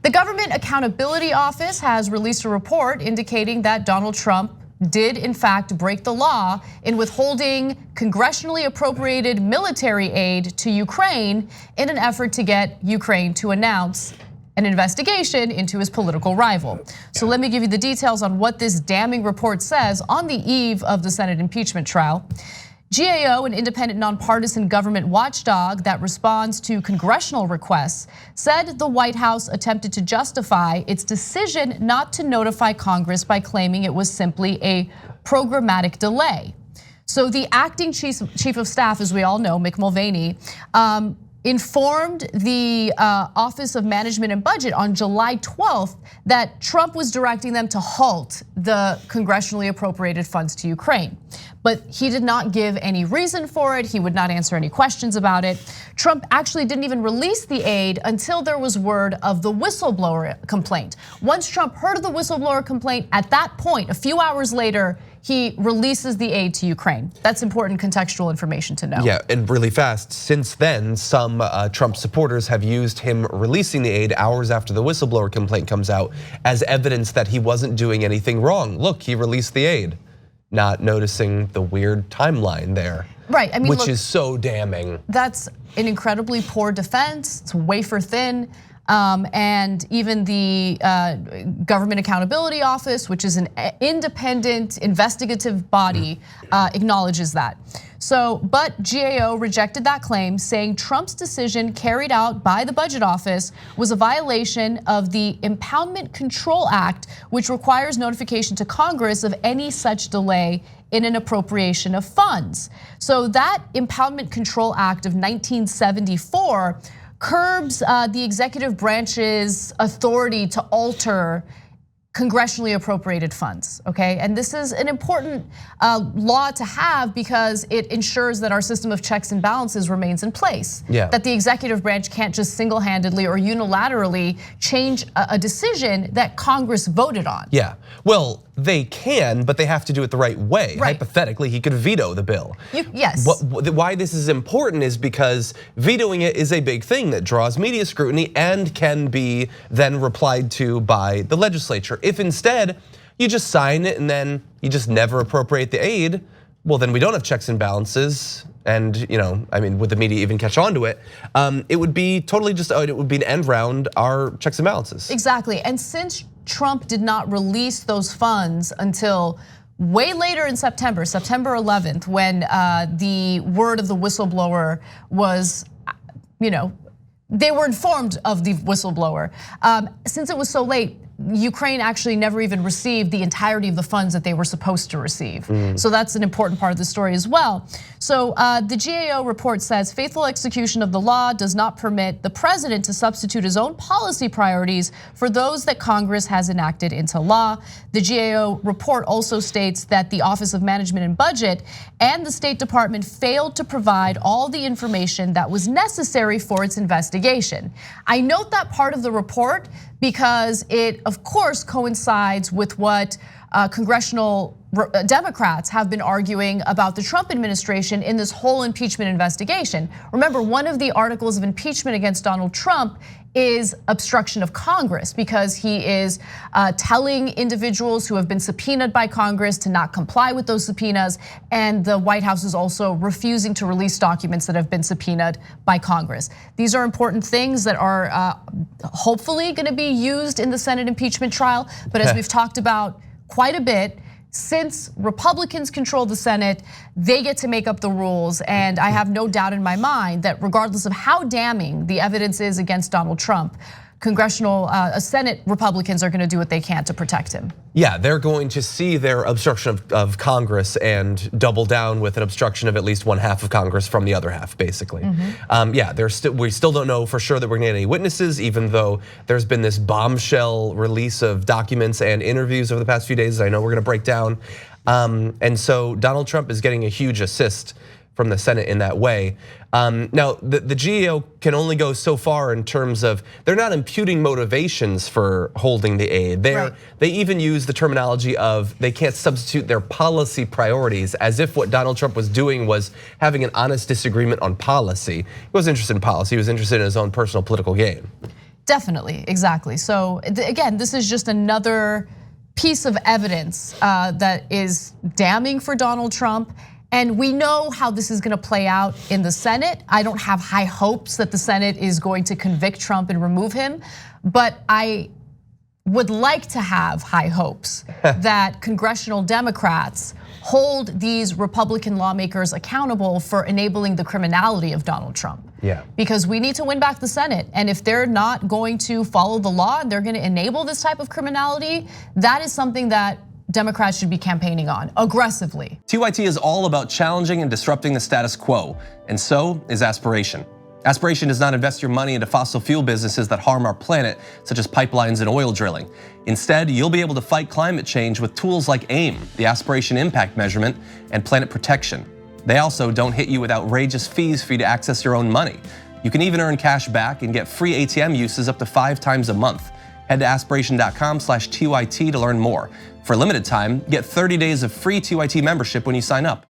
The Government Accountability Office has released a report indicating that Donald Trump did in fact break the law in withholding congressionally appropriated military aid to Ukraine in an effort to get Ukraine to announce an investigation into his political rival. So let me give you the details on what this damning report says on the eve of the Senate impeachment trial. GAO, an independent nonpartisan government watchdog that responds to congressional requests, said the White House attempted to justify its decision not to notify Congress by claiming it was simply a programmatic delay. So the acting chief of staff, as we all know, Mick Mulvaney, informed the Office of Management and Budget on July 12th that Trump was directing them to halt the congressionally appropriated funds to Ukraine. But he did not give any reason for it. He would not answer any questions about it. Trump actually didn't even release the aid until there was word of the whistleblower complaint. Once Trump heard of the whistleblower complaint, at that point, a few hours later, he releases the aid to Ukraine. That's important contextual information to know. Yeah, and really fast. Since then, some Trump supporters have used him releasing the aid hours after the whistleblower complaint comes out as evidence that he wasn't doing anything wrong. Look, he released the aid, not noticing the weird timeline there. Right, I mean, which is so damning. That's an incredibly poor defense. It's wafer thin. And even the Government Accountability Office, which is an independent investigative body, acknowledges that. So, but GAO rejected that claim, saying Trump's decision carried out by the Budget Office was a violation of the Impoundment Control Act, which requires notification to Congress of any such delay in an appropriation of funds. So that Impoundment Control Act of 1974 curbs the executive branch's authority to alter congressionally appropriated funds, okay? And this is an important law to have because it ensures that our system of checks and balances remains in place. Yeah. That the executive branch can't just single-handedly or unilaterally change a decision that Congress voted on. Yeah, well, they can, but they have to do it the right way. Right. Hypothetically, he could veto the bill. Yes. Why this is important is because vetoing it is a big thing that draws media scrutiny and can be then replied to by the legislature. If instead you just sign it and then you just never appropriate the aid, well then we don't have checks and balances. And I mean, would the media even catch on to it? It would be totally just, it would be an end round our checks and balances. Exactly, and since Trump did not release those funds until way later in September 11th, when the word of the whistleblower was, they were informed of the whistleblower. Since it was so late, Ukraine actually never even received the entirety of the funds that they were supposed to receive. So that's an important part of the story as well. So the GAO report says faithful execution of the law does not permit the president to substitute his own policy priorities for those that Congress has enacted into law. The GAO report also states that the Office of Management and Budget and the State Department failed to provide all the information that was necessary for its investigation. I note that part of the report because it, of course, coincides with what congressional Democrats have been arguing about the Trump administration in this whole impeachment investigation. Remember, one of the articles of impeachment against Donald Trump is obstruction of Congress because he is telling individuals who have been subpoenaed by Congress to not comply with those subpoenas, and the White House is also refusing to release documents that have been subpoenaed by Congress. These are important things that are hopefully gonna be used in the Senate impeachment trial, but as we've talked about quite a bit, since Republicans control the Senate, they get to make up the rules. And I have no doubt in my mind that regardless of how damning the evidence is against Donald Trump, Senate Republicans are gonna do what they can to protect him. Yeah, they're going to see their obstruction of Congress and double down with an obstruction of at least one half of Congress from the other half, basically. Yeah, we still don't know for sure that we're gonna get any witnesses, even though there's been this bombshell release of documents and interviews over the past few days. I know we're gonna break down. And so Donald Trump is getting a huge assist from the Senate in that way. Now, the GAO can only go so far in terms of, they're not imputing motivations for holding the aid. They even use the terminology of they can't substitute their policy priorities, as if what Donald Trump was doing was having an honest disagreement on policy. He wasn't interested in policy, he was interested in his own personal political gain. Definitely, exactly. So again, this is just another piece of evidence that is damning for Donald Trump. And we know how this is gonna play out in the Senate. I don't have high hopes that the Senate is going to convict Trump and remove him, but I would like to have high hopes that congressional Democrats hold these Republican lawmakers accountable for enabling the criminality of Donald Trump. Yeah. Because we need to win back the Senate. And if they're not going to follow the law and they're gonna enable this type of criminality, that is something that Democrats should be campaigning on aggressively. TYT is all about challenging and disrupting the status quo, and so is Aspiration. Aspiration does not invest your money into fossil fuel businesses that harm our planet, such as pipelines and oil drilling. Instead, you'll be able to fight climate change with tools like AIM, the Aspiration Impact Measurement, and Planet Protection. They also don't hit you with outrageous fees for you to access your own money. You can even earn cash back and get free ATM uses up to 5 times a month. Head to aspiration.com/TYT to learn more. For a limited time, get 30 days of free TYT membership when you sign up.